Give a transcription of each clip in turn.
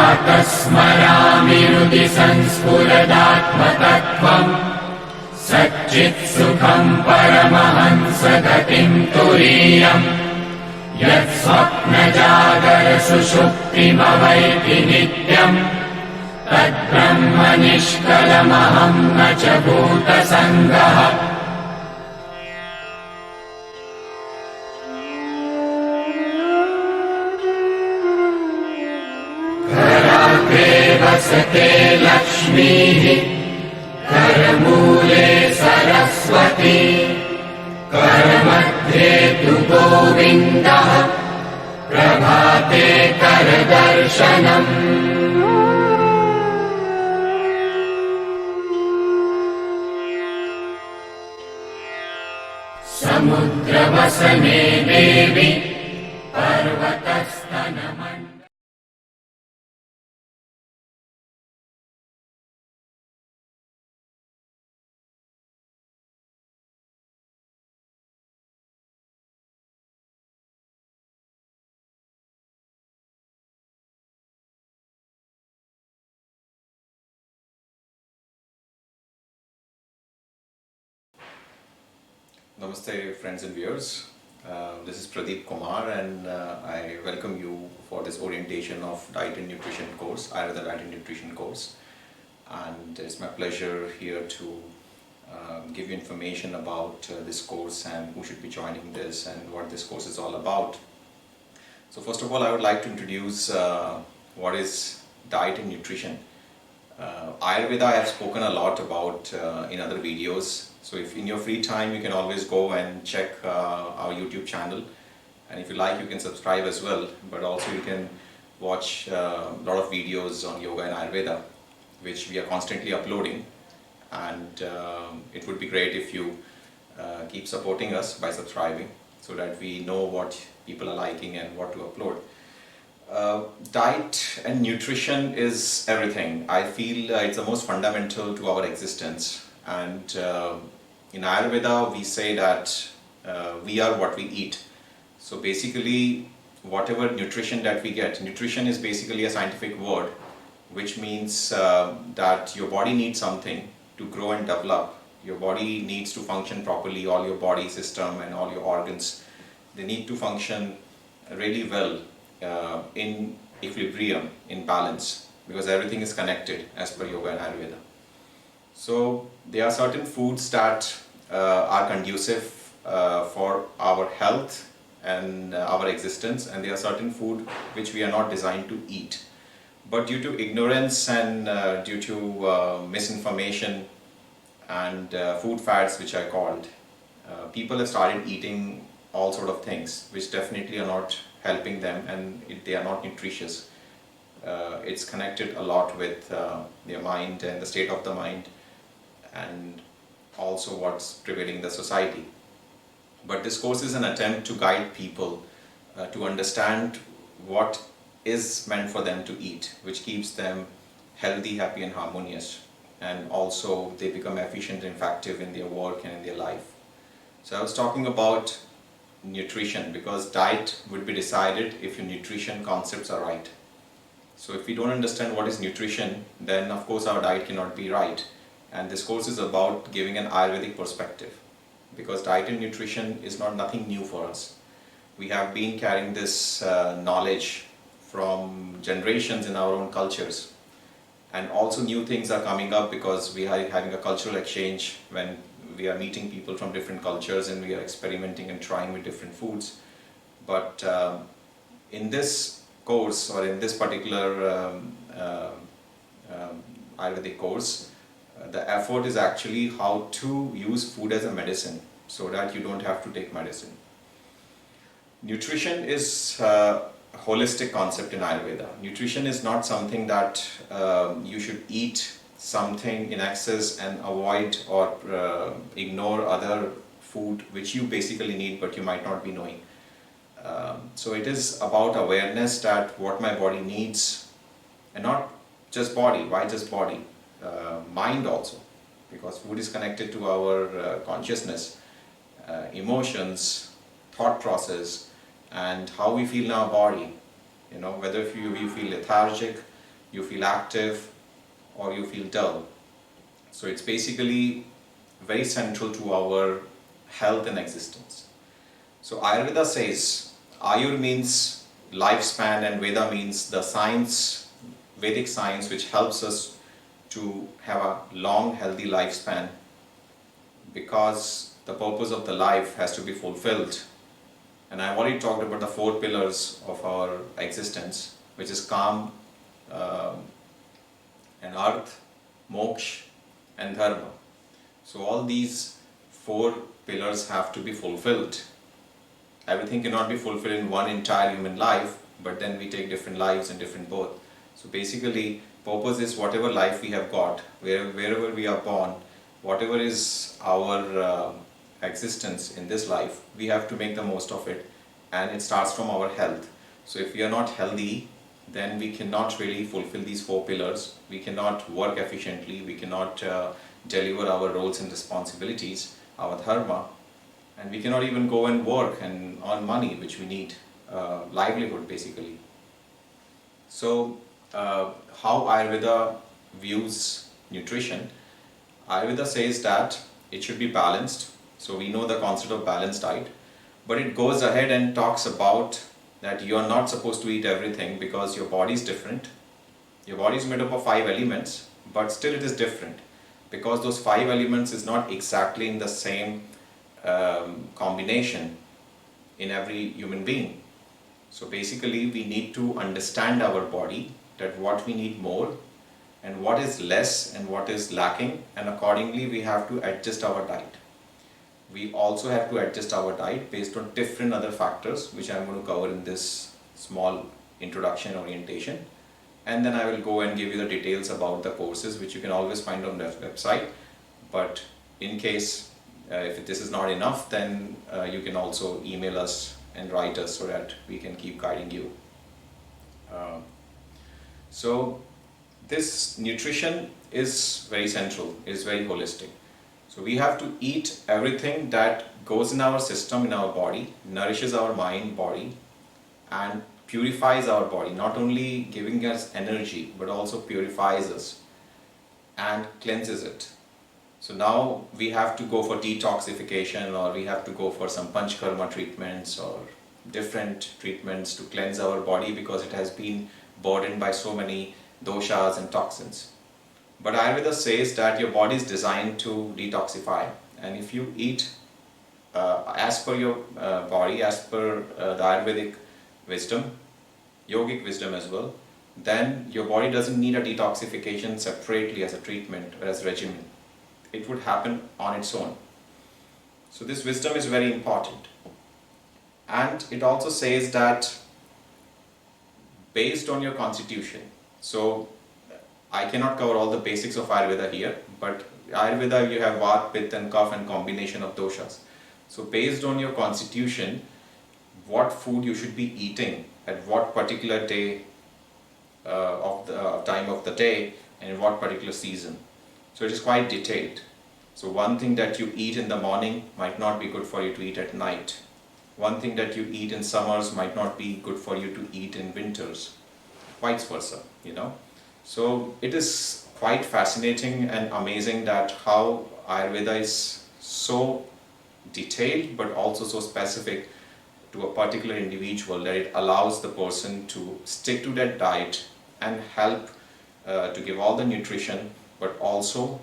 स्मरामि हृदि संस्फुरदात्मतत्त्वम् सच्चित् सुखम् परमहंसगतिम् तुरीयम् यत् स्वप्नजागर सुषुप्तिमवैति नित्यम् तद्ब्रह्म निष्कलमहम् न च भूतसङ्गः। घराग्रे वसते लक्ष्मीः करमूले सरस्वती करमध्ये तु गोविन्दः प्रभाते करदर्शनम्। समुद्रवसने देवी पर्वतस्तनमण्डले। Namaste friends and viewers, this is Pradeep Kumar and I welcome you for this orientation of diet and nutrition course, Ayurveda diet and nutrition course, and it's my pleasure here to give you information about this course and who should be joining this and what this course is all about. So first of all, I would like to introduce what is diet and nutrition. Ayurveda I have spoken a lot about in other videos. So if in your free time you can always go and check our YouTube channel, and if you like you can subscribe as well, but also you can watch a lot of videos on yoga and Ayurveda which we are constantly uploading, and it would be great if you keep supporting us by subscribing so that we know what people are liking and what to upload. Diet and nutrition is everything. I feel it's the most fundamental to our existence, and in Ayurveda we say that we are what we eat. So basically whatever nutrition that we get, nutrition is basically a scientific word which means that your body needs something to grow and develop. Your body needs to function properly, all your body system and all your organs, they need to function really well in equilibrium, in balance, because everything is connected as per yoga and Ayurveda. So there are certain foods that are conducive for our health and our existence, and there are certain food which we are not designed to eat. But due to ignorance and due to misinformation and food fads which I called, people have started eating all sort of things which definitely are not helping them, and they are not nutritious. It's connected a lot with their mind and the state of the mind, and also what's prevailing in the society. But this course is an attempt to guide people to understand what is meant for them to eat, which keeps them healthy, happy and harmonious, and also they become efficient and effective in their work and in their life. So I was talking about nutrition because diet would be decided if your nutrition concepts are right. So if we don't understand what is nutrition, then of course our diet cannot be right. And this course is about giving an Ayurvedic perspective, because diet and nutrition is not nothing new for us. We have been carrying this knowledge from generations in our own cultures, and also new things are coming up because we are having a cultural exchange when we are meeting people from different cultures and we are experimenting and trying with different foods. But in this course, or in this particular Ayurvedic course, the effort is actually how to use food as a medicine so that you don't have to take medicine. Nutrition is a holistic concept in Ayurveda. Nutrition is not something that you should eat something in excess and avoid or ignore other food which you basically need but you might not be knowing. So it is about awareness that what my body needs, and not just body. Why just body? Mind also, because food is connected to our consciousness, emotions, thought process, and how we feel in our body. You know, whether if you feel lethargic, you feel active, or you feel dull. So it's basically very central to our health and existence. So Ayurveda says, Ayur means lifespan and Veda means the science, Vedic science, which helps us to have a long healthy lifespan, because the purpose of the life has to be fulfilled. And I've already talked about the four pillars of our existence, which is calm, and arth, moksha and dharma. So all these four pillars have to be fulfilled. Everything cannot be fulfilled in one entire human life, but then we take different lives and different birth. So basically, purpose is whatever life we have got, wherever we are born, whatever is our existence in this life, we have to make the most of it, and it starts from our health. So if we are not healthy, then we cannot really fulfill these four pillars. We cannot work efficiently, we cannot deliver our roles and responsibilities, our dharma, and we cannot even go and work and earn money, which we need, livelihood basically. So how Ayurveda views nutrition? Ayurveda says that it should be balanced. So we know the concept of balanced diet, but it goes ahead and talks about that you are not supposed to eat everything, because your body is different. Your body is made up of 5 elements, but still it is different, because those 5 elements is not exactly in the same combination in every human being. So basically we need to understand our body, that what we need more and what is less and what is lacking, and accordingly we have to adjust our diet. We also have to adjust our diet based on different other factors, which I am going to cover in this small introduction orientation, and then I will go and give you the details about the courses, which you can always find on the website. But in case if this is not enough, then you can also email us and write us so that we can keep guiding you. So this nutrition is very central, is very holistic. So we have to eat everything that goes in our system, in our body, nourishes our mind, body, and purifies our body, not only giving us energy, but also purifies us and cleanses it. So now we have to go for detoxification, or we have to go for some panchkarma treatments or different treatments to cleanse our body, because it has been burdened by so many doshas and toxins. But Ayurveda says that your body is designed to detoxify, and if you eat as per your body, as per the Ayurvedic wisdom, yogic wisdom as well, then your body doesn't need a detoxification separately as a treatment or as regimen. It would happen on its own. So this wisdom is very important. And it also says that based on your constitution, so I cannot cover all the basics of Ayurveda here, but Ayurveda you have Vata, Pitta and Kapha and combination of doshas. So based on your constitution, what food you should be eating at what particular day of the time of the day and in what particular season. So it is quite detailed. So one thing that you eat in the morning might not be good for you to eat at night. One thing that you eat in summers might not be good for you to eat in winters. Vice versa, you know. So it is quite fascinating and amazing that how Ayurveda is so detailed but also so specific to a particular individual, that it allows the person to stick to that diet and help to give all the nutrition, but also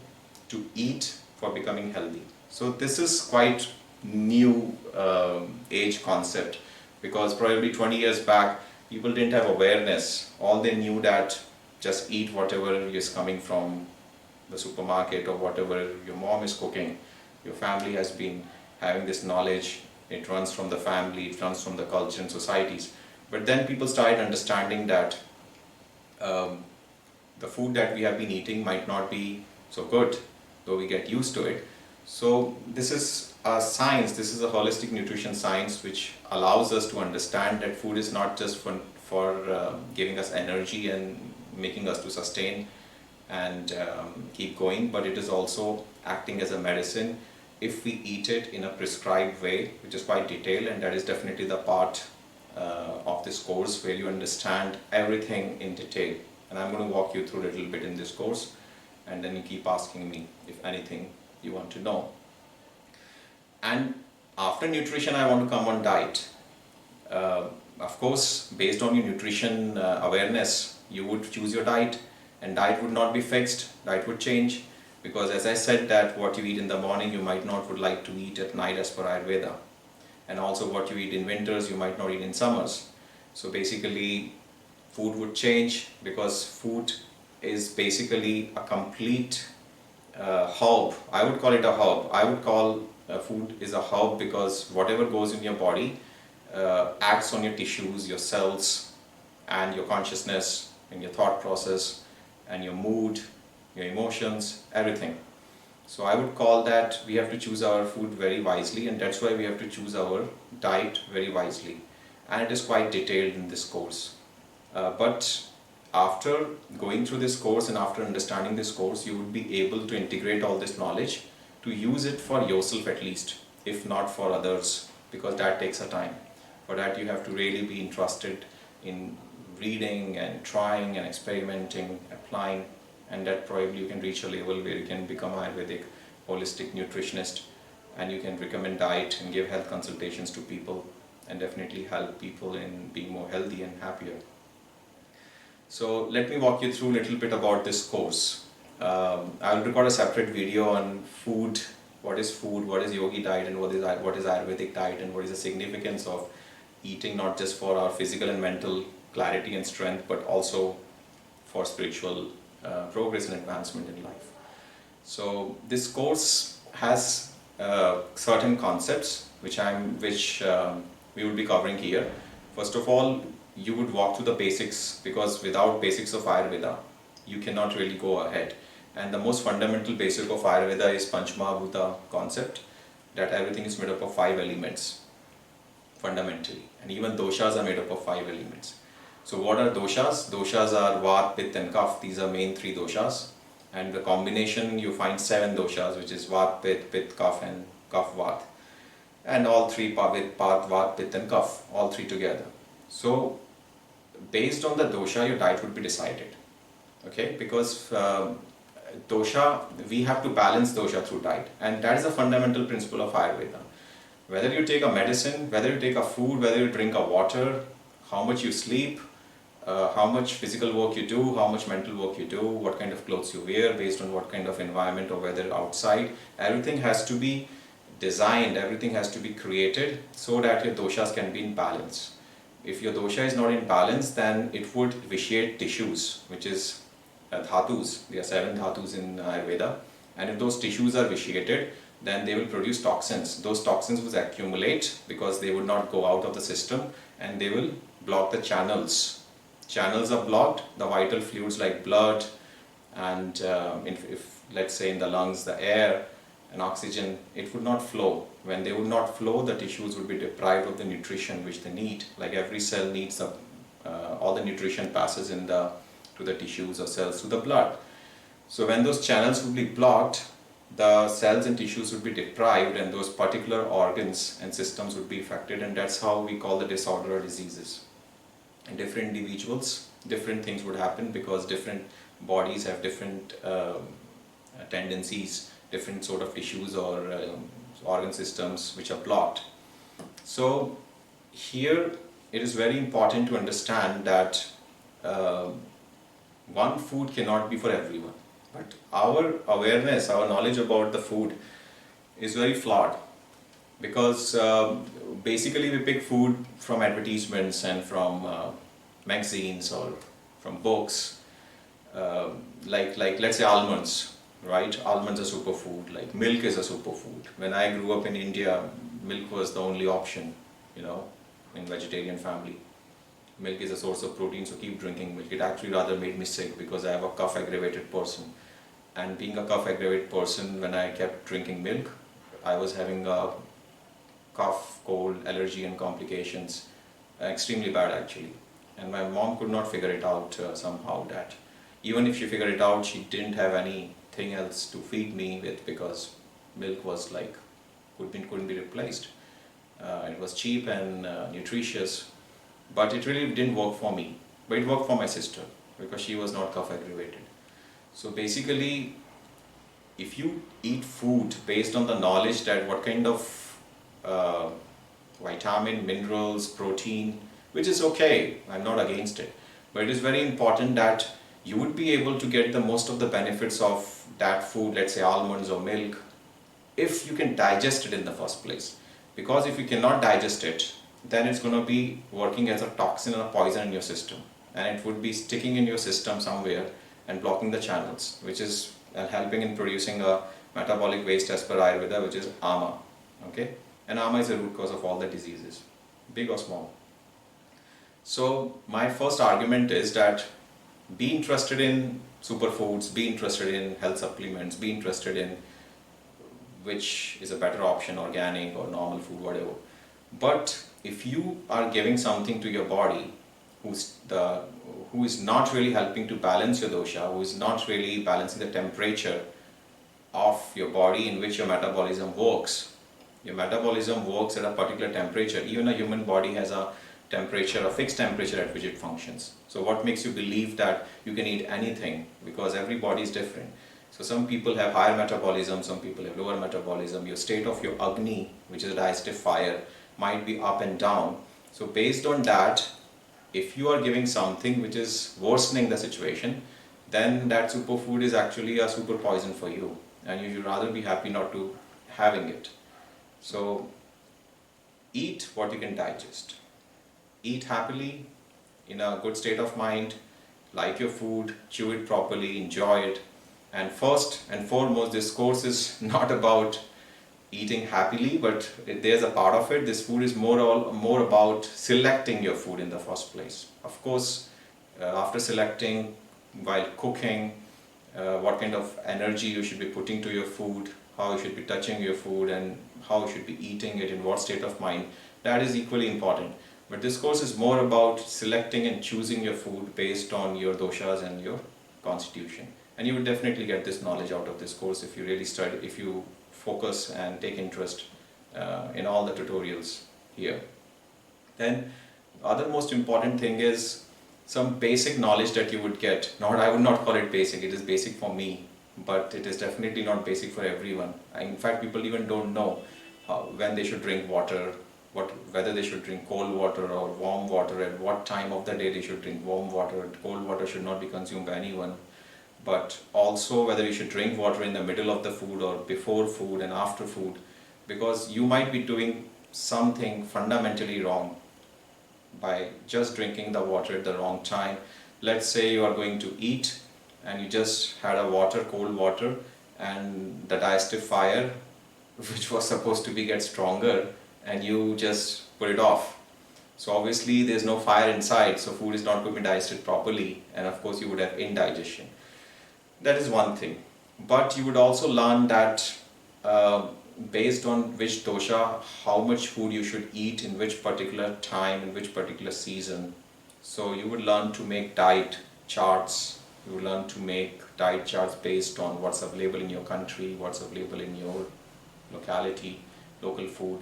to eat for becoming healthy. So this is quite new age concept, because probably 20 years back people didn't have awareness. All they knew that just eat whatever is coming from the supermarket or whatever your mom is cooking. Your family has been having this knowledge. It runs from the family, it runs from the culture and societies. But then people started understanding that the food that we have been eating might not be so good, though we get used to it. So this is a science, this is a holistic nutrition science, which allows us to understand that food is not just for giving us energy and making us to sustain and keep going, but it is also acting as a medicine if we eat it in a prescribed way, which is quite detailed, and that is definitely the part of this course where you understand everything in detail and I'm going to walk you through a little bit in this course, and then you keep asking me if anything you want to know. And after nutrition, I want to come on diet. Of course, based on your nutrition awareness, you would choose your diet, and diet would not be fixed, diet would change, because as I said that what you eat in the morning you might not would like to eat at night as per Ayurveda, and also what you eat in winters you might not eat in summers. So basically food would change, because food is basically a complete herb. I would call it a herb. I would call food is a herb, because whatever goes in your body acts on your tissues, your cells, and your consciousness, and your thought process, and your mood, your emotions, everything. So I would call that we have to choose our food very wisely, and that's why we have to choose our diet very wisely. And it is quite detailed in this course. But after going through this course and after understanding this course, you would be able to integrate all this knowledge to use it for yourself at least, if not for others, because that takes a time. For that you have to really be interested in reading and trying and experimenting, applying, and that probably you can reach a level where you can become Ayurvedic holistic nutritionist, and you can recommend diet and give health consultations to people, and definitely help people in being more healthy and happier. So let me walk you through a little bit about this course. I'll record a separate video on food, what is yogi diet, and what is Ayurvedic diet, and what is the significance of eating, not just for our physical and mental clarity and strength, but also for spiritual progress and advancement in life. So this course has certain concepts which we will be covering here. First of all, you would walk through the basics, because without basics of Ayurveda you cannot really go ahead. And the most fundamental basic of Ayurveda is Panchamahabhuta concept, that everything is made up of 5 elements fundamentally, and even doshas are made up of 5 elements. So what are doshas? Doshas are Vata, Pitta and Kapha. These are main 3 doshas, and the combination you find 7 doshas, which is Vata, Pitta, Kapha and Kapha, Vata, and all 3 with Vata, Pitta and Kapha, all 3 together. So based on the dosha your diet would be decided, okay, because dosha, we have to balance dosha through diet, and that is a fundamental principle of Ayurveda. Whether you take a medicine, whether you take a food, whether you drink a water, how much you sleep, how much physical work you do, how much mental work you do, what kind of clothes you wear, based on what kind of environment or weather outside, everything has to be designed, everything has to be created so that your doshas can be in balance. If your dosha is not in balance, then it would vitiate tissues, which is dhatus. There are 7 dhatus in Ayurveda, and if those tissues are vitiated, then they will produce toxins. Those toxins will accumulate because they would not go out of the system, and they will block the channels. Channels are blocked, the vital fluids like blood and if let's say in the lungs, the air and oxygen, it would not flow. When they would not flow, the tissues would be deprived of the nutrition which they need. Like every cell needs all the nutrition passes to the tissues or cells through the blood. So when those channels would be blocked, the cells and tissues would be deprived, and those particular organs and systems would be affected, and that's how we call the disorder or diseases. In different individuals, different things would happen, because different bodies have different tendencies, different sort of tissues or organ systems which are blocked. So here it is very important to understand that one food cannot be for everyone. But our awareness, our knowledge about the food is very flawed, because basically we pick food from advertisements and from magazines or from books, like let's say almonds, right? Almonds are superfood, like milk is a superfood. When I grew up in India, milk was the only option, in vegetarian family. Milk is a source of protein, so keep drinking milk. It actually rather made me sick, because I have a cough aggravated person. And being a cough aggravated person, when I kept drinking milk, I was having a cough, cold, allergy and complications, extremely bad actually. And my mom could not figure it out somehow, that even if she figured it out, she didn't have anything else to feed me with, because milk was like, couldn't be replaced. It was cheap and nutritious, but it really didn't work for me. But it worked for my sister. because she was not cough aggravated. So basically, if you eat food based on the knowledge that what kind of vitamin, minerals, protein, which is okay, I'm not against it, but it is very important that you would be able to get the most of the benefits of that food, let's say almonds or milk, if you can digest it in the first place. Because if you cannot digest it, then it's going to be working as a toxin or a poison in your system, and it would be sticking in your system somewhere and blocking the channels, which is helping in producing a metabolic waste as per Ayurveda, which is ama. Okay, and ama is the root cause of all the diseases, big or small. So my first argument is that be interested in superfoods, be interested in health supplements, be interested in which is a better option, organic or normal food, whatever. But if you are giving something to your body who is not really helping to balance your dosha, who is not really balancing the temperature of your body in which your metabolism works. Your metabolism works at a particular temperature. Even a human body has a temperature, a fixed temperature at which it functions. So what makes you believe that you can eat anything? Because every body is different. So some people have higher metabolism, some people have lower metabolism. Your state of your Agni, which is a digestive fire, might be up and down. So based on that, if you are giving something which is worsening the situation, then that superfood is actually a super poison for you, and you should rather be happy not to having it. So eat what you can digest. Eat happily, in a good state of mind, like your food, chew it properly, enjoy it. And first and foremost, this course is not about eating happily, but there's a part of it. This food is more about selecting your food in the first place. Of course, after selecting, while cooking, what kind of energy you should be putting to your food, how you should be touching your food, and how you should be eating it, in what state of mind, that is equally important. But this course is more about selecting and choosing your food based on your doshas and your constitution. And you will definitely get this knowledge out of this course if you really study, if you focus and take interest in all the tutorials here. Then other most important thing is some basic knowledge that you would get. I would not call it basic, it is basic for me, but it is definitely not basic for everyone. In fact, people even don't know when they should drink water, whether they should drink cold water or warm water, at what time of the day they should drink warm water. Cold water should not be consumed by anyone. But also whether you should drink water in the middle of the food or before food and after food, because you might be doing something fundamentally wrong by just drinking the water at the wrong time. Let's say you are going to eat and you just had a cold water, and the digestive fire, which was supposed to be get stronger, and you just put it off. So obviously there's no fire inside, so food is not going to be digested properly, and of course you would have indigestion. That is one thing. But you would also learn that based on which dosha, how much food you should eat in which particular time, in which particular season. So you would learn to make diet charts. You would learn to make diet charts based on what's available in your country, what's available in your locality, local food.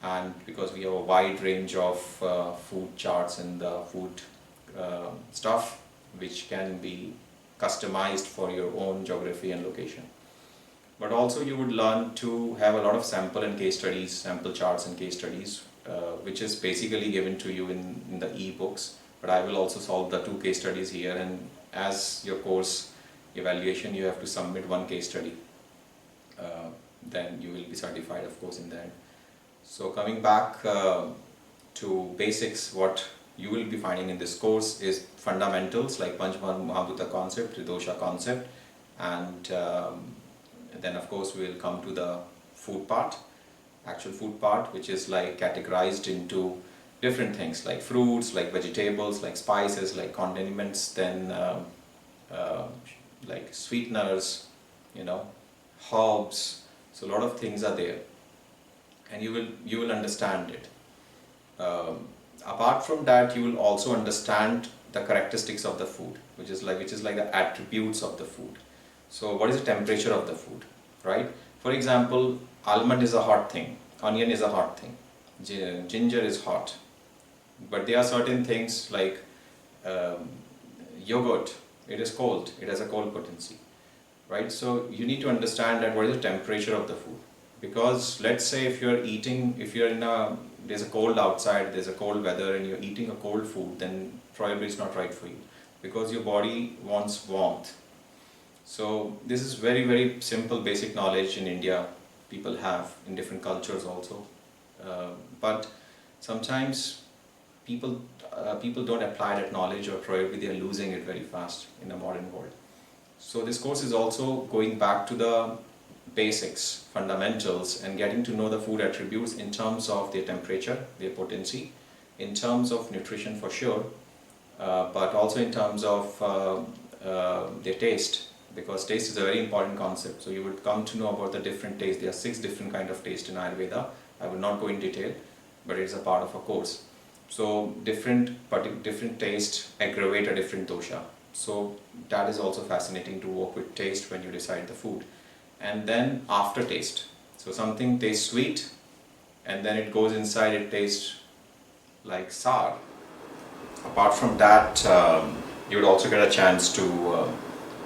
And because we have a wide range of food charts and the food stuff which can be customized for your own geography and location. But also you would learn to have a lot of sample charts and case studies, which is basically given to you in the e-books. But I will also solve the 2 case studies here, and as your course evaluation you have to submit 1 case study. Then you will be certified, of course, in the end. So coming back to basics, what you will be finding in this course is fundamentals like Panchamahabhuta concept, Tridosha concept, and then of course we will come to the food part, actual food part, which is like categorized into different things like fruits, like vegetables, like spices, like condiments, then like sweeteners, herbs. So a lot of things are there, and you will understand it. Apart from that, you will also understand the characteristics of the food, which is like the attributes of the food. So what is the temperature of the food, right? For example, almond is a hot thing, onion is a hot thing, ginger is hot, but there are certain things like yogurt, it is cold, it has a cold potency, right? So you need to understand that what is the temperature of the food. Because let's say if you're eating, if you're in a, there's a cold outside, there's a cold weather and you're eating a cold food, then probably it's not right for you because your body wants warmth. So this is very, very simple basic knowledge in India people have, in different cultures also. But sometimes people don't apply that knowledge, or probably they are losing it very fast in the modern world. So this course is also going back to the basics, fundamentals, and getting to know the food attributes in terms of their temperature, their potency, in terms of nutrition for sure, but also in terms of their taste, because taste is a very important concept. So you would come to know about the different tastes. There are 6 different kind of taste in Ayurveda. I will not go in detail, but it is a part of a course. So different taste aggravate a different dosha. So that is also fascinating to work with taste when you decide the food. And then aftertaste. So something tastes sweet, and then it goes inside, it tastes like sour. Apart from that, you would also get a chance to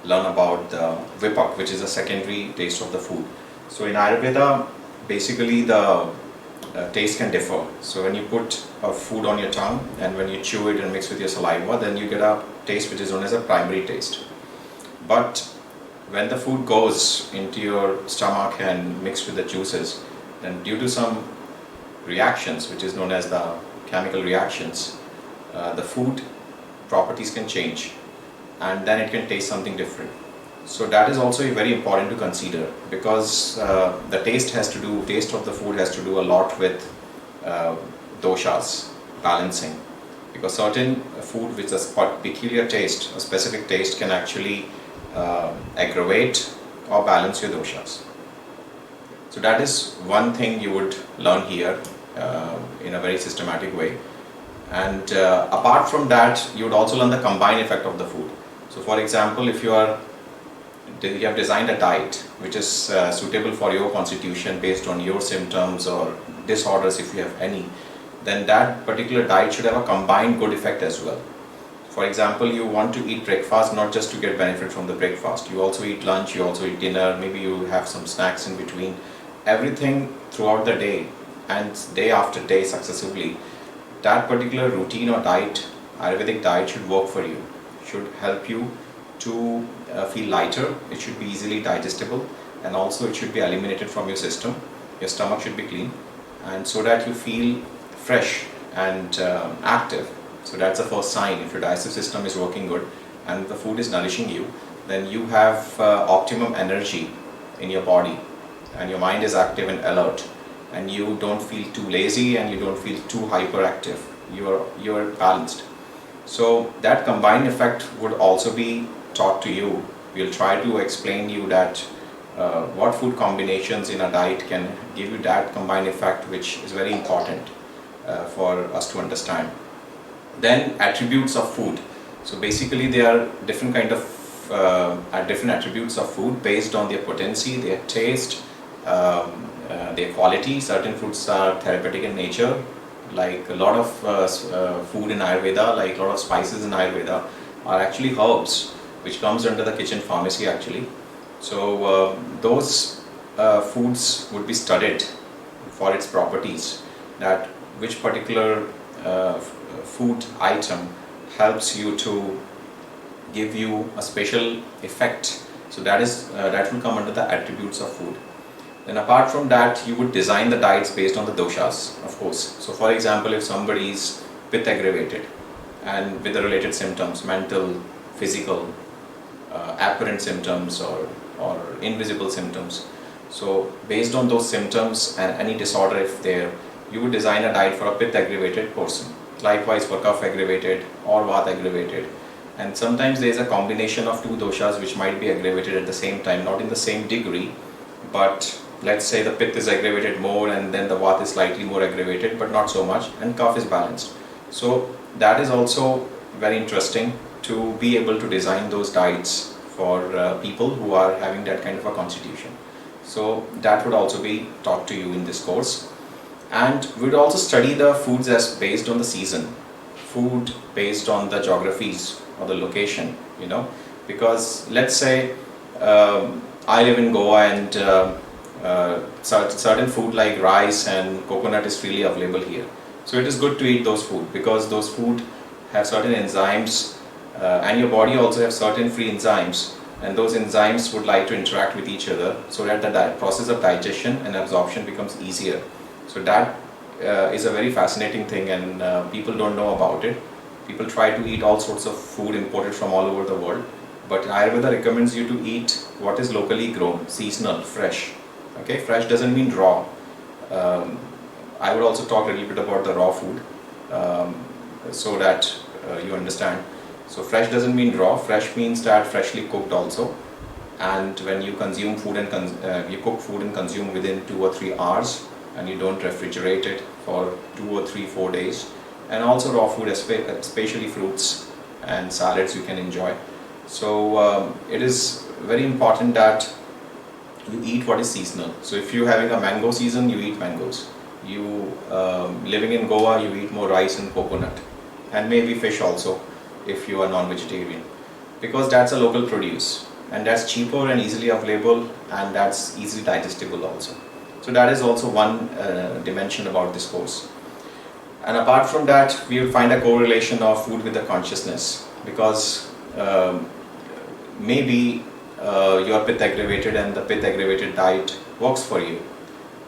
learn about the vipak, which is a secondary taste of the food. So in Ayurveda, basically the taste can differ. So when you put a food on your tongue and when you chew it and mix with your saliva, then you get a taste which is known as a primary taste. But when the food goes into your stomach and mixed with the juices, then due to some reactions, which is known as the chemical reactions, the food properties can change, and then it can taste something different. So that is also very important to consider, because the taste of the food has to do a lot with doshas, balancing. Because certain food with a peculiar taste, a specific taste, can actually aggravate or balance your doshas. So that is one thing you would learn here in a very systematic way. And apart from that, you would also learn the combined effect of the food. So for example, if you have designed a diet which is suitable for your constitution based on your symptoms or disorders, if you have any, then that particular diet should have a combined good effect as well. For example, you want to eat breakfast not just to get benefit from the breakfast. You also eat lunch, you also eat dinner, maybe you have some snacks in between. Everything throughout the day and day after day successively, that particular routine or diet, Ayurvedic diet, should work for you, should help you to feel lighter, it should be easily digestible, and also it should be eliminated from your system. Your stomach should be clean, and so that you feel fresh and active. So that's the first sign. If your digestive system is working good and the food is nourishing you, then you have optimum energy in your body and your mind is active and alert, and you don't feel too lazy and you don't feel too hyperactive. You're balanced. So that combined effect would also be taught to you. We'll try to explain you that what food combinations in a diet can give you that combined effect, which is very important for us to understand. Then attributes of food. So basically there are different kind of different attributes of food based on their potency, their taste, their quality. Certain foods are therapeutic in nature, like a lot of food in Ayurveda, like a lot of spices in Ayurveda are actually herbs, which comes under the kitchen pharmacy actually. So those foods would be studied for its properties, that which particular food item helps you to give you a special effect. So that will come under the attributes of food. Then apart from that, you would design the diets based on the doshas, of course. So for example, if somebody is pitta aggravated and with the related symptoms, mental, physical, apparent symptoms or invisible symptoms. So based on those symptoms and any disorder if there, you would design a diet for a pitta aggravated person. Likewise for kapha aggravated or vata aggravated. And sometimes there is a combination of two doshas which might be aggravated at the same time, not in the same degree, but let's say the pitta is aggravated more and then the vata is slightly more aggravated, but not so much, and kapha is balanced. So that is also very interesting to be able to design those diets for people who are having that kind of a constitution. So that would also be taught to you in this course. And we would also study the foods as based on the season, food based on the geographies or the location, you know, because let's say I live in Goa and certain food like rice and coconut is freely available here. So it is good to eat those food because those food have certain enzymes and your body also have certain free enzymes, and those enzymes would like to interact with each other so that the process of digestion and absorption becomes easier. So that is a very fascinating thing, and people don't know about it. People try to eat all sorts of food imported from all over the world, but Ayurveda recommends you to eat what is locally grown, seasonal, fresh. Okay, fresh doesn't mean raw. I would also talk a little bit about the raw food so that you understand. So fresh doesn't mean raw. Fresh means that freshly cooked also. And when you consume food and you cook food and consume within 2 or 3 hours, and you don't refrigerate it for 2 or 3, 4 days. And also raw food, especially fruits and salads, you can enjoy. So it is very important that you eat what is seasonal. So if you're having a mango season, you eat mangoes. You living in Goa, you eat more rice and coconut, and maybe fish also if you are non-vegetarian, because that's a local produce and that's cheaper and easily available, and that's easily digestible also. So that is also one dimension about this course. And apart from that, we will find a correlation of food with the consciousness, because maybe you are pith aggravated and the pith aggravated diet works for you,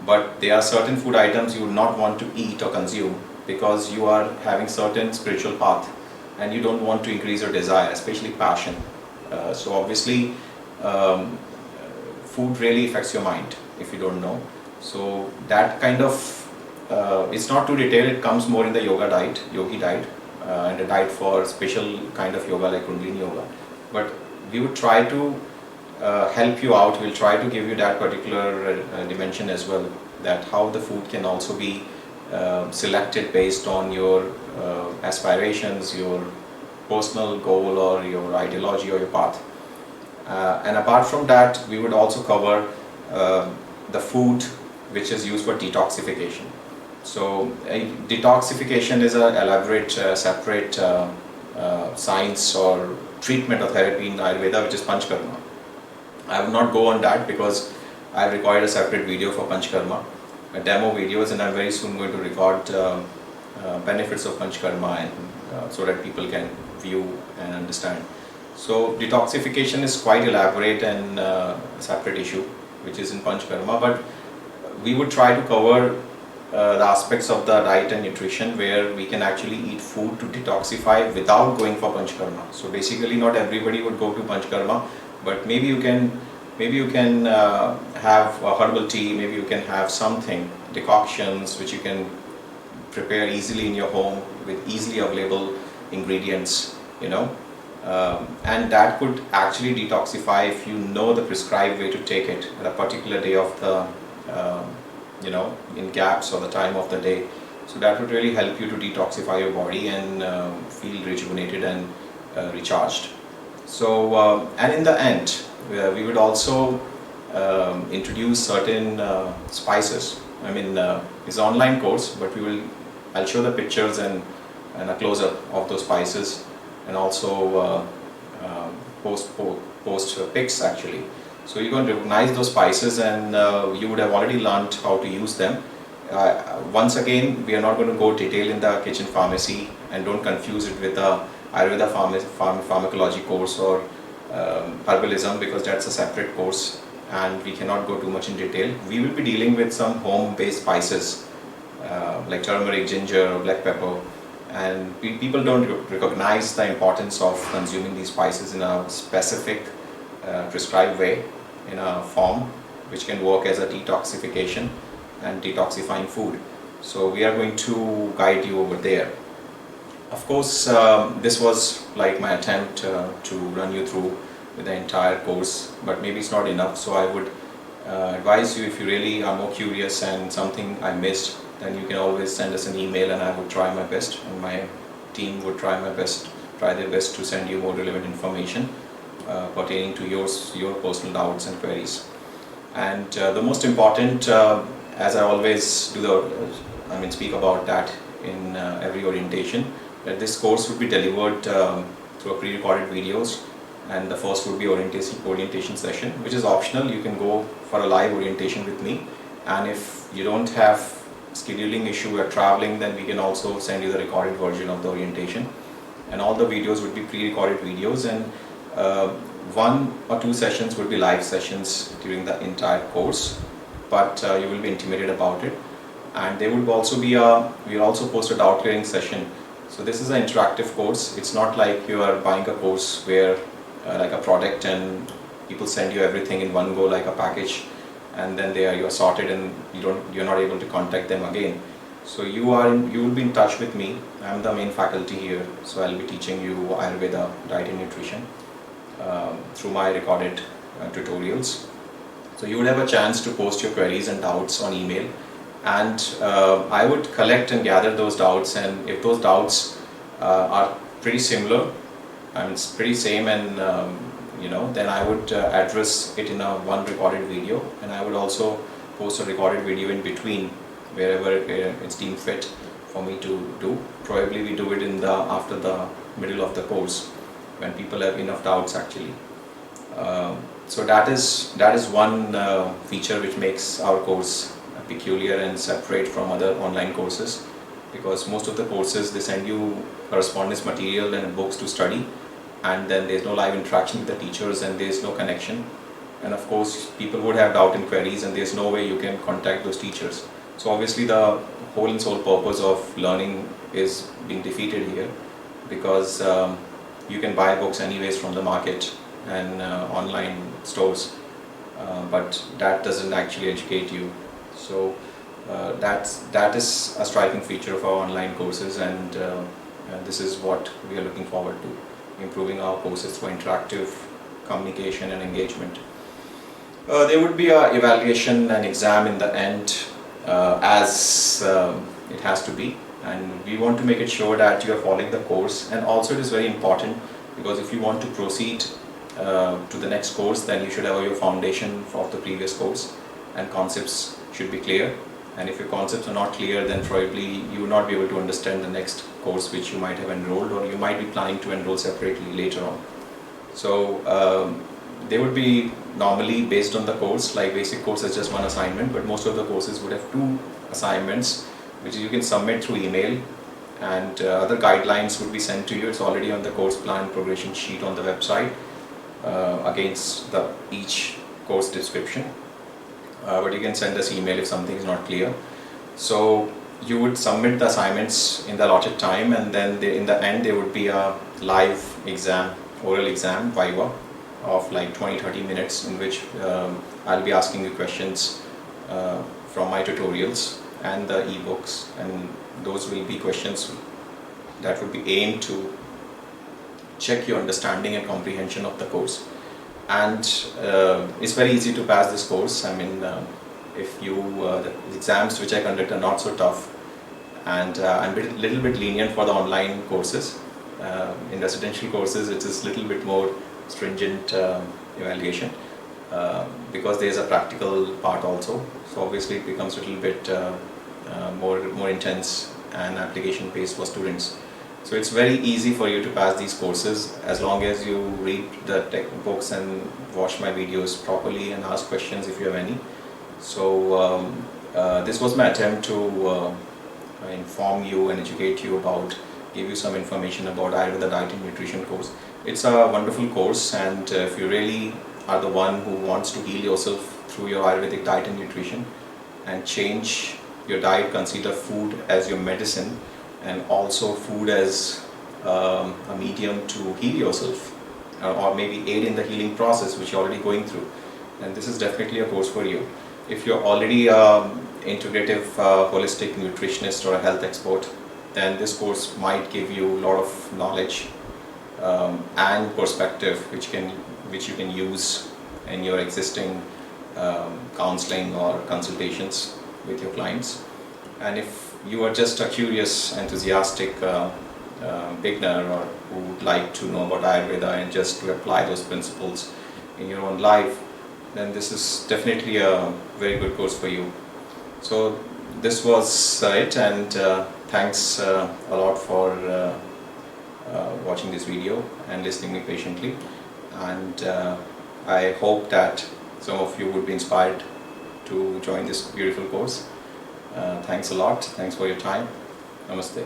but there are certain food items you would not want to eat or consume because you are having certain spiritual path and you don't want to increase your desire, especially passion. So obviously food really affects your mind if you don't know. So that kind of it's not too detailed. It comes more in the yoga diet, yogi diet, and a diet for special kind of yoga like Kundalini yoga. But we would try to help you out. We'll try to give you that particular dimension as well, that how the food can also be selected based on your aspirations, your personal goal or your ideology or your path. And apart from that, we would also cover the food which is used for detoxification. So detoxification is an elaborate separate science or treatment or therapy in Ayurveda, which is Panchkarma. I will not go on that because I have recorded a separate video for Panchkarma, a demo videos, and I'm very soon going to record benefits of Panchkarma, and so that people can view and understand. So detoxification is quite elaborate and a separate issue which is in Panchkarma, but we would try to cover the aspects of the diet and nutrition where we can actually eat food to detoxify without going for Panchkarma. So basically not everybody would go to Panchkarma, but maybe you can have a herbal tea, maybe you can have something, decoctions which you can prepare easily in your home with easily available ingredients, you know, and that could actually detoxify if you know the prescribed way to take it at a particular day of the you know, in gaps or the time of the day. So that would really help you to detoxify your body and feel rejuvenated and recharged. So and in the end we would also introduce certain spices. I mean it's an online course, but I'll show the pictures and a close-up of those spices, and also post pics actually. So you're going to recognize those spices, and you would have already learned how to use them. Once again, we are not going to go detail in the kitchen pharmacy, and don't confuse it with the Ayurveda pharmacology course or herbalism, because that's a separate course and we cannot go too much in detail. We will be dealing with some home-based spices like turmeric, ginger, or black pepper, and people don't recognize the importance of consuming these spices in a specific prescribed way, in a form which can work as a detoxification and detoxifying food. So we are going to guide you over there. Of course, this was like my attempt to run you through with the entire course, but maybe it's not enough. So I would advise you, if you really are more curious and something I missed, then you can always send us an email, and I would try my best, and my team would try their best to send you more relevant information pertaining to your personal doubts and queries. And the most important, as I always do speak about that in every orientation, that this course would be delivered through a pre-recorded videos, and the first would be orientation session, which is optional. You can go for a live orientation with me, and if you don't have scheduling issue, you're traveling, then we can also send you the recorded version of the orientation. And all the videos would be pre-recorded videos, and 1 or 2 sessions would be live sessions during the entire course, but you will be intimidated about it. And there would also be we'll also post a doubt clearing session. So this is an interactive course. It's not like you are buying a course where like a product and people send you everything in one go like a package, and then you're sorted and you're not able to contact them again. So you will be in touch with me. I'm the main faculty here, so I'll be teaching you Ayurveda, diet and nutrition through my recorded tutorials. So you would have a chance to post your queries and doubts on email, and I would collect and gather those doubts, and if those doubts are pretty similar and it's pretty same, and then I would address it in one recorded video, and I would also post a recorded video in between wherever it's deemed fit for me to do. Probably we do it after the middle of the course when people have enough doubts actually. So that is one feature which makes our course peculiar and separate from other online courses, because most of the courses, they send you correspondence material and books to study, and then there's no live interaction with the teachers and there's no connection, and of course people would have doubt and queries and there's no way you can contact those teachers. So obviously the whole and sole purpose of learning is being defeated here, because you can buy books anyways from the market and online stores, but that doesn't actually educate you. So that is a striking feature of our online courses, and this is what we are looking forward to, improving our courses for interactive communication and engagement. There would be an evaluation and exam in the end, as it has to be, and we want to make it sure that you are following the course. And also it is very important, because if you want to proceed to the next course, then you should have your foundation of the previous course, and concepts should be clear. And if your concepts are not clear, then probably you will not be able to understand the next course which you might have enrolled, or you might be planning to enroll separately later on. So they would be normally based on the course, like basic course is just one assignment, but most of the courses would have 2 assignments which you can submit through email, and other guidelines would be sent to you. It's already on the course plan progression sheet on the website against each course description, but you can send us email if something is not clear. So you would submit the assignments in the allotted time, and then in the end there would be a live exam, oral exam, viva, of like 20-30 minutes, in which I'll be asking you questions from my tutorials and the ebooks, and those will be questions that would be aimed to check your understanding and comprehension of the course. And it's very easy to pass this course. I mean, if the exams which I conduct are not so tough, and I'm a little bit lenient for the online courses. In residential courses it is a little bit more stringent evaluation, because there is a practical part also, so obviously it becomes a little bit more intense and application based for students. So it's very easy for you to pass these courses as long as you read the textbooks and watch my videos properly and ask questions if you have any. So this was my attempt to inform you and educate you about, give you some information about Ayurveda diet and nutrition course. It's a wonderful course, and if you really are the one who wants to heal yourself through your Ayurvedic diet and nutrition and change your diet, consider food as your medicine, and also food as a medium to heal yourself, or maybe aid in the healing process which you're already going through, and this is definitely a course for you. If you're already integrative holistic nutritionist or a health expert, then this course might give you a lot of knowledge and perspective which you can use in your existing counseling or consultations with your clients. And if you are just a curious, enthusiastic beginner, or who would like to know about Ayurveda and just to apply those principles in your own life, then this is definitely a very good course for you. So this was it, and thanks a lot for watching this video and listening me patiently. And I hope that some of you would be inspired to join this beautiful course. Thanks a lot. Thanks for your time. Namaste.